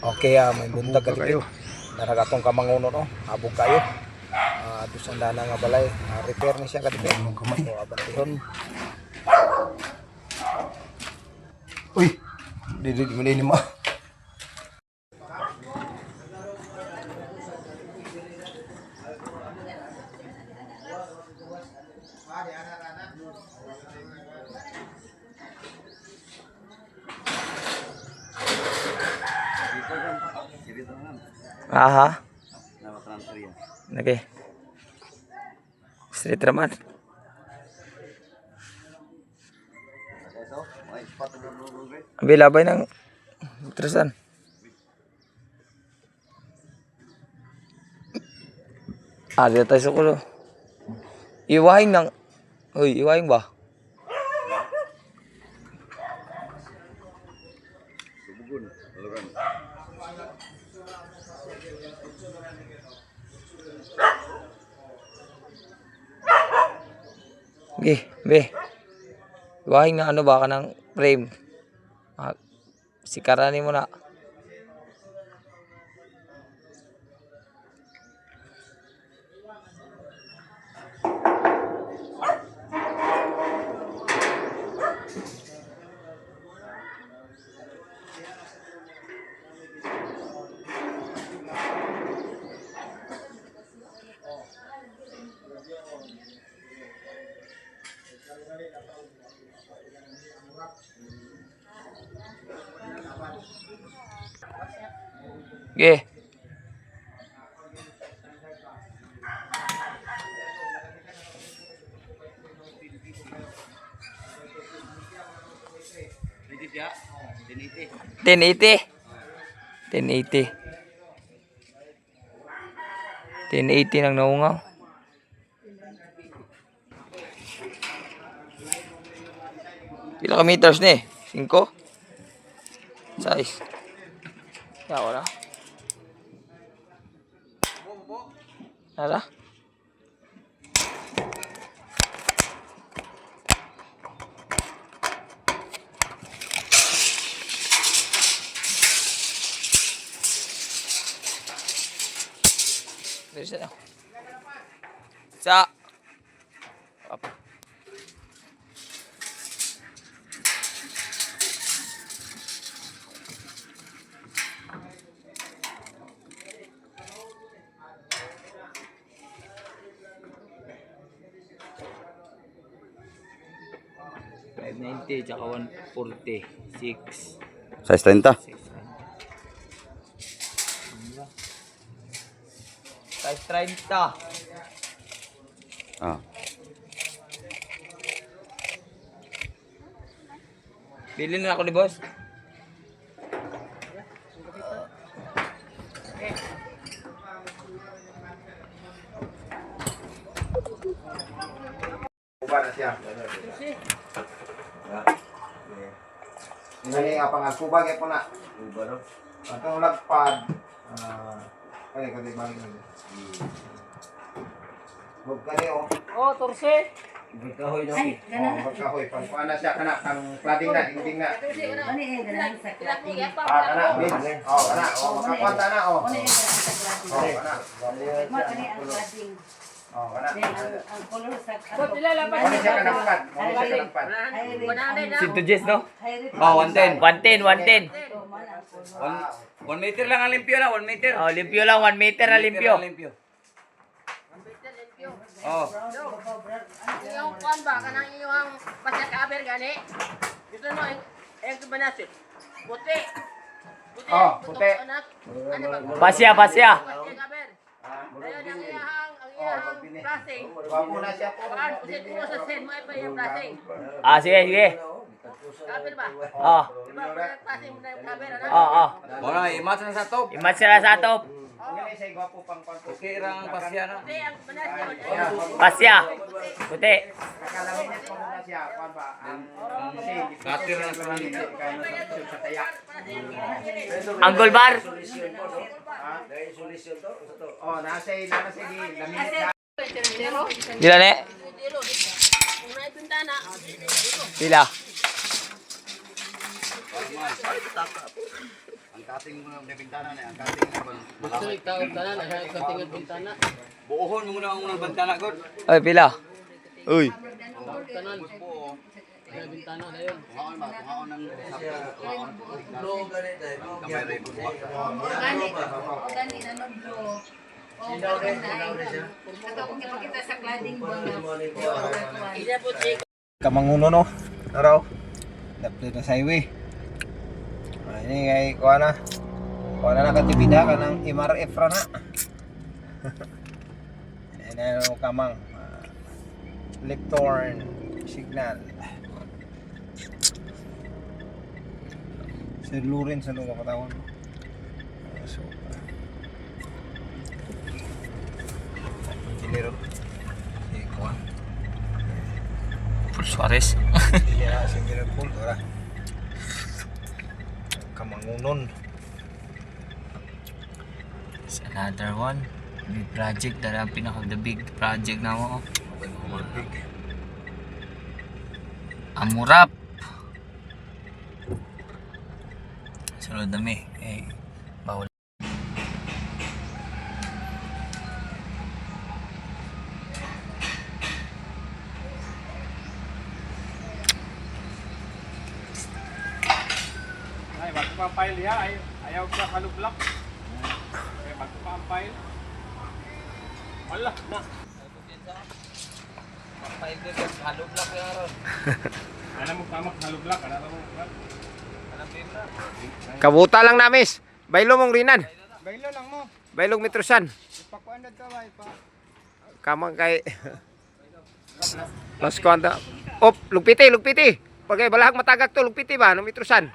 Okay, may bundag ka kayo. Naragatong kamanguno no. Habog kayo. Doon sa dana nga balay. Repair ni siya kadipin. So, abantihon. Uy! Di mo. Aha. Okay. Straight raman. Ambil labay ng terusan. Ada tayo sa kulo. Iwahing ng... Uy, iwahing ba? Okay, be. Iwahing na ano ba ka ng frame. Sikaranin mo na. Okay. $1080 nang naungaw. Pila ka meters ni? 5? 6. Ya, wala. Nara? Bisa na. Sa. Up. $590 tsaka $146. Size 30. Size 30. Ah. Bili na ako ni boss. Kuba na siya. Ini apa nga kuba kaya po na? Kuba no? Atong lagpad. Ay, kadi balik na. Huwag ka niyo. Oh, torse. Magkahoy no? Magkahoy. Pagpaana siya kana kang cladding na, dingding na. Ano yung ganahan sa cladding? Kana, bin. Kana. Makakwanta na, Ano yung ganahan sa cladding? Kana. Ano yung cladding? Kana. Ang color sa... Ano siya kanangpad? Ano siya kanangpad? Sinto Jess, no? 110. 110. 1 meter lang ang limpyo na, 1 meter. Oh, limpyo lang, 1 meter na limpyo. Oh. Yung kuan ba kanang iyong pasya kaber gani. Gusto no ang banasit. Puti. Puti. Ano ba? Pasya. Pasya kaber. Ayo ang iyang plasing. Wapo na siya po. Kuan usit mo sa sen mo ay pa yung plasing. Sige. Kaber ba? Oh, Diba plasing mo na yung kaber ana? oh. Wala, imatch na sa top. Imat sila sa top. Ngayon siya gwapo pang pang. Okay rang pasya na. Puti ang banasit. Pasya. Puti. Kakalaminit mo muna siya. Kuan ba? Ang Katir na sa sa taya. Angle bar. Oh, nasa laminit na. Gila ne? Kung may bintana, Pila. Ang kating mo na bintana na, ang kating na Gusto itaog tanan, ay sa tingad bintana. Buuhon mo muna ang unang bantana god. Ay, pila. Uy. Tanan. Ay bintana na yun. kuhaon ba, kuhaon ng kuhaon. Kamay rin po. Gani na no bro. Oh, gani. Katong ipakita sa cladding ba nga. Kamanguno no. Araw. Dapat na sa highway. Ini kay kuha na. Kuha na nakatibida ka ng MRF ra na. Ayan na kamang. Lectorn signal. Sir Lawrence ano ka katawan mo? So, engineer. Si kuha. Paul Suarez. Hindi na si engineer Paul. Ora. Kamangunon. It's another one. Big project. Dahil ang the big project na mo. Amurap. Sunod dami. Eh, bawal. Ay, bago pa ang file ya, ayaw ka kalublak. Ay, bago pa ang file. Wala, na. Alam mo pamak kalublak, alam mo. Kabuta lang namis. Baylo mong rinan. Bailo lang mo. Baylog metrosan. Ipakuan na ka, pa. Kamang kay Las Cuanta. Op, lugpiti, lugpiti. Pagay balahag matagak to, lugpiti ba no metrosan?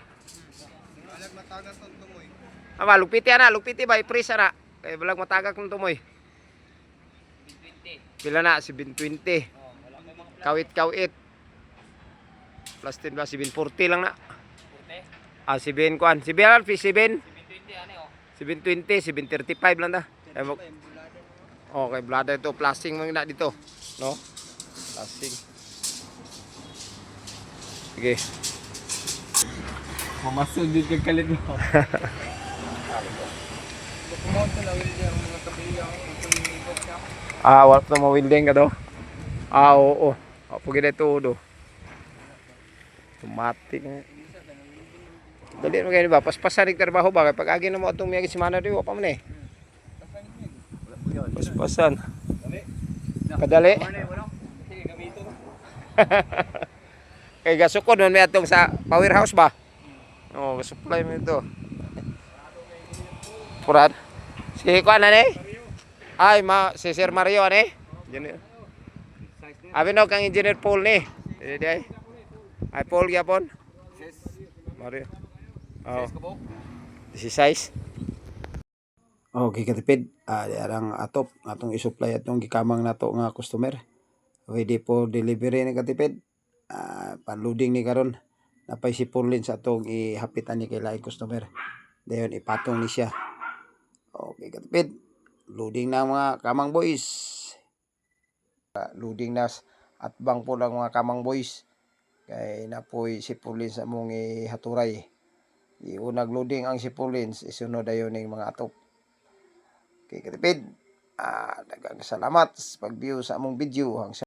Alag matagas ng tumoy. Ama, lugpiti ana, lugpiti ba ipris ana. Kay balag matagak ng tumoy. 720. Pila na 720. Kawit. Plus 10 ba 740 lang na. 40. Ah, 7 kuan. 7 alfi 7. 720, 735 lang ta. Okay, blada ito, plasting mo na dito, no? Plasting. Sige. Mamasod din kag kalit mo. Ah, wala pa mawilding ka do. Ah, oo. Pugid ito do. Automatic. Dali mo gani ba? Paspasan ning trabaho ba? Kay pag agi na mo atong miyagi semana di wa pa man eh. Paspasan. Kadali. Kay gasukod man may atong sa powerhouse ba? Oh, supply mo ito. Purat. Si kuan na ni? Ay, si Sir Mario ani? Engineer. Abi no kang engineer Paul ni. Dili ay. Ay Paul gyapon. Mario. Oh. Si size. Okay, katipid. Diarang atop atong i-supply atong gikamang nato nga customer. Ready for delivery ni katipid. Pan-loading ni karon. Napay si Paulin sa atong ihapitan ni kay lain customer. Dayon ipatong ni siya. Okay, katipid. Loading na mga kamang boys. Loading na at bang po lang mga kamang boys. Kay napoy si Paulin sa mong ihaturay. Iunag loading ang si Paulin, isunod ayon ning mga atop. Okay, katipid. Daghang salamat sa pag-view sa among video.